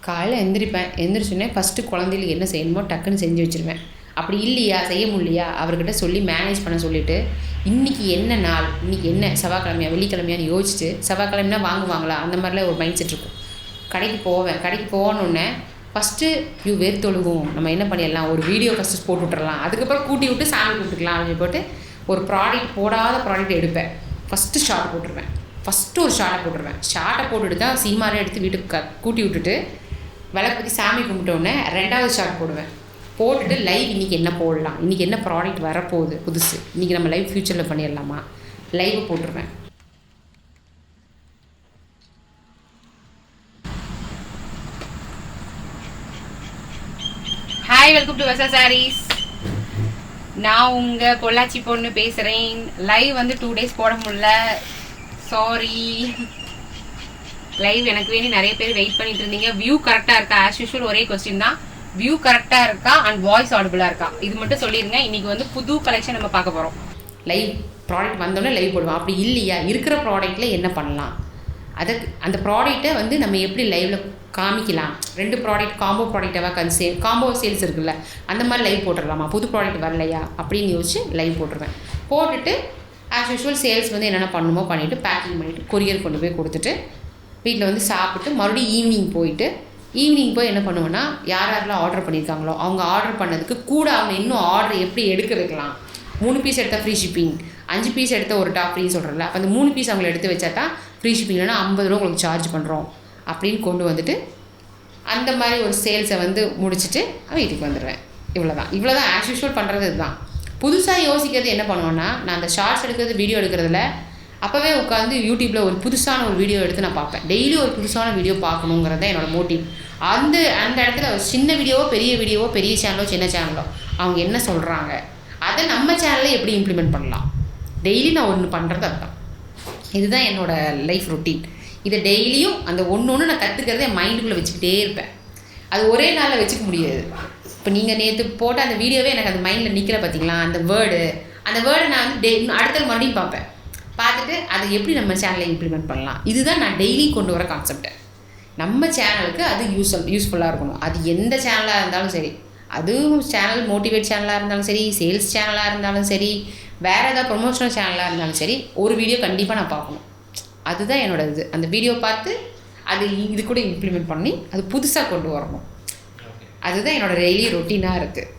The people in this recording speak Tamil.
காலையில் எந்திரிச்சோன்னே ஃபஸ்ட்டு குழந்தைகளுக்கு என்ன செய்யணுமோ டக்குன்னு செஞ்சு வச்சுருவேன். அப்படி இல்லையா செய்ய முடியலையா அவர்கிட்ட சொல்லி மேனேஜ் பண்ண சொல்லிவிட்டு இன்றைக்கி என்ன நாள், இன்றைக்கி என்ன செவ்வாய்க்கிழமையா வெள்ளிக்கிழமையான்னு யோசிச்சுட்டு செவ்வாய்க்கிழமைனா வாங்குவாங்களா அந்த மாதிரிலாம் ஒரு மைண்ட் செட் இருக்கும். கடைக்கு போகணுன்னே ஃபஸ்ட்டு வேர்த்தொழுகும், நம்ம என்ன பண்ணிடலாம், ஒரு வீடியோ ஃபஸ்ட்டு போட்டு விட்டுறலாம், அதுக்கப்புறம் கூட்டி விட்டு சாமி கூப்பிட்டுக்கலாம் அப்படின்னு போட்டு ஒரு போடாத ப்ராடக்ட் எடுப்பேன். ஃபஸ்ட்டு ஷார்ட் போட்டுருவேன். ஃபஸ்ட்டு ஒரு ஷார்ட்டை போட்டுட்டு தான் சினிமாவே எடுத்து வீட்டுக்கு கூட்டி விட்டுட்டு விளக்கு பற்றி சாமி கும்பிட்டோன்னே 2வது ஷார்ட் போடுவேன். போட்டுட்டு லைவ் இன்றைக்கி என்ன போடலாம், இன்றைக்கி என்ன ப்ராடக்ட் வரப்போகுது புதுசு, இன்றைக்கி நம்ம லைவ் ஃப்யூச்சரில் பண்ணிடலாமா, லைவை போட்டுருவேன். Hi, welcome to Vesa sarees. நான் உங்கள் பொள்ளாச்சி பொண்ணு பேசுகிறேன். லைவ் வந்து 2 days போட முடியல, சாரி. லைவ் எனக்கு வேண்டி நிறைய பேர் வெயிட் பண்ணிட்டு இருந்தீங்க. வியூ கரெக்டாக இருக்கா? ஆஸ் யூஷுவல் ஒரே கொஸ்டின் தான், வியூ கரெக்டாக இருக்கா அண்ட் வாய்ஸ் ஆடிபிளாக இருக்கா, இது மட்டும் சொல்லிடுங்க. இன்றைக்கி வந்து புது கலெக்ஷன் நம்ம பார்க்க போகிறோம். லைவ் ப்ராடக்ட் வந்தோடனே லைவ் போடுவோம். அப்படி இல்லையா இருக்கிற ப்ராடக்ட்டில் என்ன பண்ணலாம், அதுக்கு அந்த ப்ராடக்ட்டை வந்து நம்ம எப்படி லைவில் காமிக்கலாம். 2 ப்ராடக்ட் காம்போ ப்ராடக்டாக காம்போ சேல்ஸ் இருக்குல்ல, அந்த மாதிரி லைவ் போட்டுடலாமா, புது ப்ராடக்ட் வரலையா அப்படின்னு யோசிச்சு லைவ் போட்டுருவேன். போட்டுட்டு ஆஸ் யூஷுவல் சேல்ஸ் வந்து என்னென்ன பண்ணணுமோ பண்ணிவிட்டு பேக்கிங் பண்ணிவிட்டு கொரியர் கொண்டு போய் கொடுத்துட்டு வீட்டில் வந்து சாப்பிட்டு மறுபடியும் ஈவினிங் போய் என்ன பண்ணுவேன்னா, யாரெல்லாம் ஆர்டர் பண்ணியிருக்காங்களோ அவங்க ஆர்டர் பண்ணதுக்கு கூட அவங்க இன்னும் ஆர்டர் எப்படி எடுக்க வைக்கலாம். 3 பீஸ் எடுத்தால் ஃப்ரீ ஷிப்பிங், 5 பீஸ் எடுத்தால் ஒரு டாப் ஃப்ரீன்னு சொல்கிறல, அப்போ அந்த 3 பீஸ் அவங்களை எடுத்து வச்சா தான் ஃப்ரீ ஷிப்பிங், இல்லைனா 50 ரூபா உங்களுக்கு சார்ஜ் பண்ணுறோம் அப்படின்னு கொண்டு வந்துட்டு அந்த மாதிரி ஒரு சேல்ஸை வந்து முடிச்சுட்டு வீட்டுக்கு வந்துடுவேன். இவ்வளோதான் ஆஸ் யூஷுவல் பண்ணுறது. இதுதான். புதுசாக யோசிக்கிறது என்ன பண்ணுவேன்னா, நான் அந்த ஷார்ட்ஸ் எடுக்கிறது வீடியோ எடுக்கிறதுல அப்போவே உட்காந்து யூடியூப்பில் ஒரு புதுசான ஒரு வீடியோ எடுத்து நான் பார்ப்பேன். டெய்லி ஒரு புதுசான வீடியோ பார்க்கணுங்கிறது தான் என்னோடய மோட்டிவ். அந்த இடத்துல ஒரு சின்ன வீடியோவோ பெரிய சேனலோ சின்ன சேனலோ அவங்க என்ன சொல்கிறாங்க அதை நம்ம சேனலில் எப்படி இம்ப்ளிமெண்ட் பண்ணலாம். டெய்லி நான் ஒன்று பண்ணுறது அதுதான். இதுதான் என்னோடய லைஃப் ரொட்டீன். இதை டெய்லியும் அந்த ஒன்று நான் கற்றுக்கிறத என் மைண்டுக்குள்ளே வச்சுக்கிட்டே இருப்பேன். அது ஒரே நாளில் வச்சுக்க முடியாது. இப்போ நீங்கள் நேற்று போட்ட அந்த வீடியோவே எனக்கு அந்த மைண்டில் நிற்கிற பார்த்தீங்களா, அந்த வேர்டை நான் வந்து அடுத்த மறுபடியும் பார்த்துட்டு அதை எப்படி நம்ம சேனலில் இம்ப்ளிமெண்ட் பண்ணலாம். இதுதான் நான் டெய்லி கொண்டு வர கான்செப்ட்டு. நம்ம சேனலுக்கு அது யூஸ்ஃபுல்லாக இருக்கணும். அது எந்த சேனலாக இருந்தாலும் சரி, அதுவும் சேனல் மோட்டிவேட் சேனலாக இருந்தாலும் சரி, சேல்ஸ் சேனலாக இருந்தாலும் சரி, வேறு ஏதாவது ப்ரொமோஷனல் சேனலாக இருந்தாலும் சரி, ஒரு வீடியோ கண்டிப்பாக நான் பார்க்கணும். அதுதான் என்னோடய இது. அந்த வீடியோ பார்த்து அது இது கூட இம்ப்ளிமெண்ட் பண்ணி அது புதுசாக கொண்டு வரணும். அதுதான் என்னோடய டெய்லி ரொட்டீனாக இருக்குது.